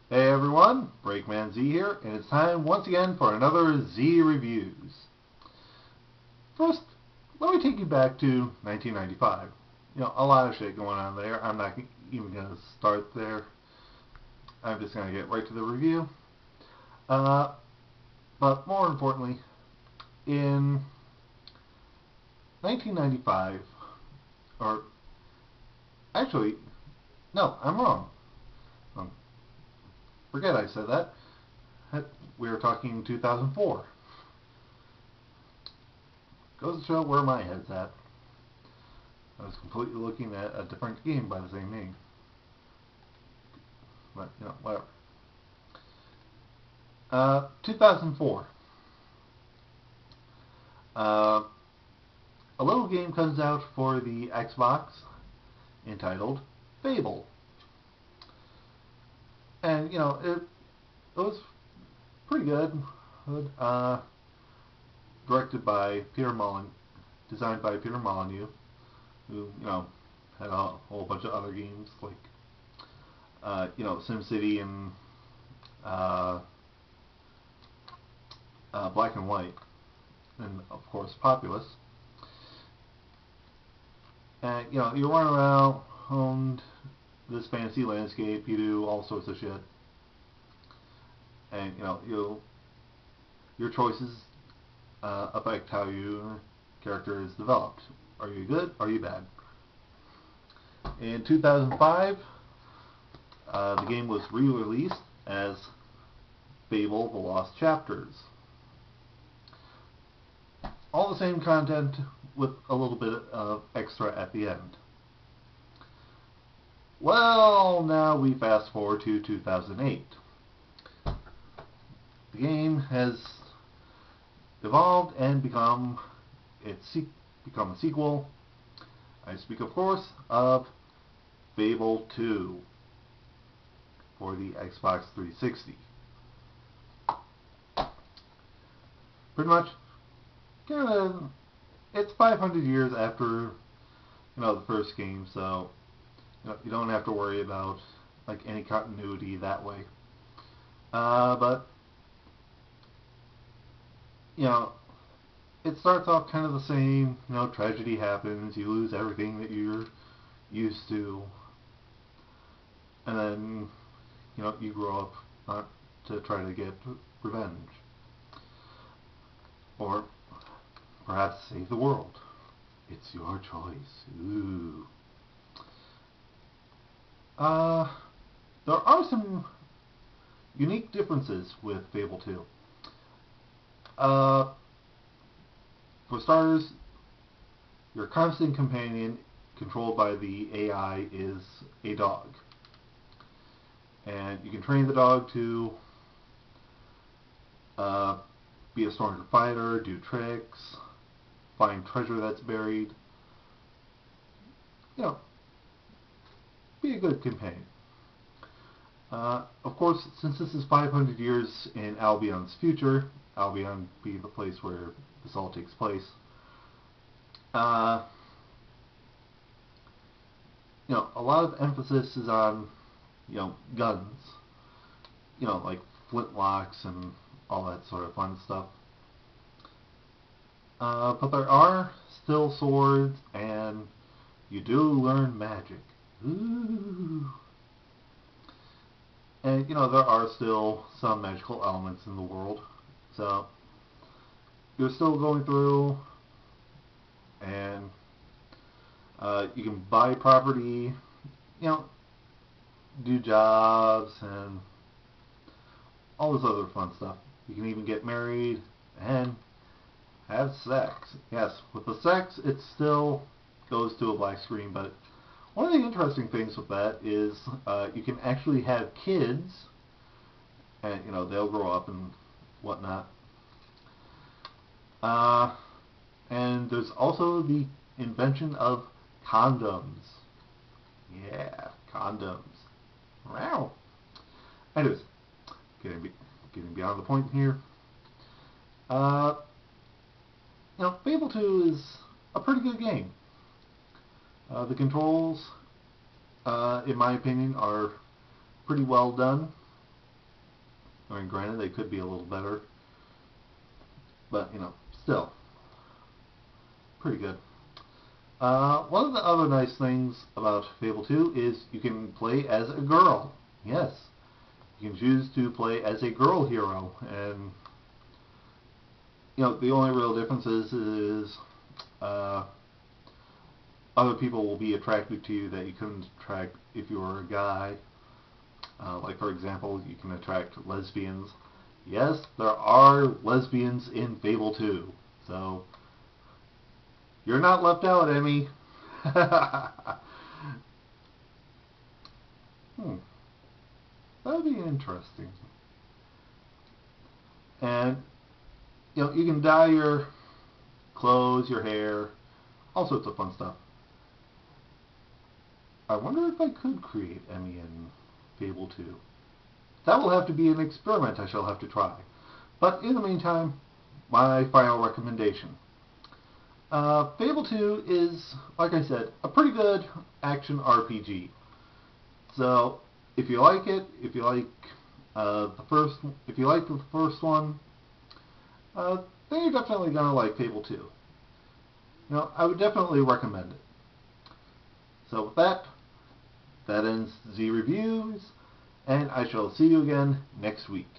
Hey everyone, Breakman Z here, and it's time once again for another Z Reviews. First, let me take you back to 1995. A lot of shit going on there. I'm not even going to start there. I'm just going to get right to the review. But more importantly, in 1995, or actually, no, I'm wrong. Forget I said that. We were talking 2004. Goes to show where my head's at. I was completely looking at a different game by the same name. But, whatever. 2004. A little game comes out for the Xbox entitled Fable. And, it was pretty good. Directed by Peter Molyneux, designed by Peter Molyneux, who, had a whole bunch of other games like, SimCity and Black and White, and of course Populous. And, you run around, owned this fantasy landscape, you do all sorts of shit, and your choices affect how your character is developed. Are you good? Are you bad? In 2005, the game was re-released as Fable: The Lost Chapters. All the same content with a little bit of extra at the end. Well, now we fast forward to 2008. The game has evolved and become a sequel. I speak, of course, of Fable II for the Xbox 360. Pretty much, it's 500 years after, the first game, so you don't have to worry about any continuity that way. But it starts off kind of the same. Tragedy happens. You lose everything that you're used to, and then you grow up to try to get revenge, or perhaps save the world. It's your choice. Ooh. There are some unique differences with Fable 2. For starters, your constant companion, controlled by the AI, is a dog. And you can train the dog to be a stronger fighter, do tricks, find treasure that's buried. Be a good companion. Of course, since this is 500 years in Albion's future, Albion being the place where this all takes place, a lot of emphasis is on, guns, like flintlocks and all that sort of fun stuff. But there are still swords, and you do learn magic. Ooh. And, there are still some magical elements in the world. So, you're still going through, and you can buy property, do jobs, and all this other fun stuff. You can even get married and have sex. Yes, with the sex, it still goes to a black screen, but one of the interesting things with that is you can actually have kids, and they'll grow up and whatnot. And there's also the invention of condoms. Yeah, condoms. Wow. Anyways, getting beyond the point here. Fable 2 is a pretty good game. The controls, in my opinion, are pretty well done. I mean, granted, they could be a little better, but, you know, still, pretty good. One of the other nice things about Fable 2 is you can play as a girl. Yes, you can choose to play as a girl hero, and you know, the only real difference is other people will be attracted to you that you couldn't attract if you were a guy. Like, for example, you can attract lesbians. Yes, there are lesbians in Fable 2, so you're not left out, Emmy. That'd be interesting. And, you know, you can dye your clothes, your hair, all sorts of fun stuff. I wonder if I could create Emmy in Fable 2. That will have to be an experiment I shall have to try. But in the meantime, my final recommendation. Fable 2 is, like I said, a pretty good action RPG. So, if you like it, if you like the first one, then you're definitely gonna like Fable 2. You know, I would definitely recommend it. So with that ends Z Reviews, and I shall see you again next week.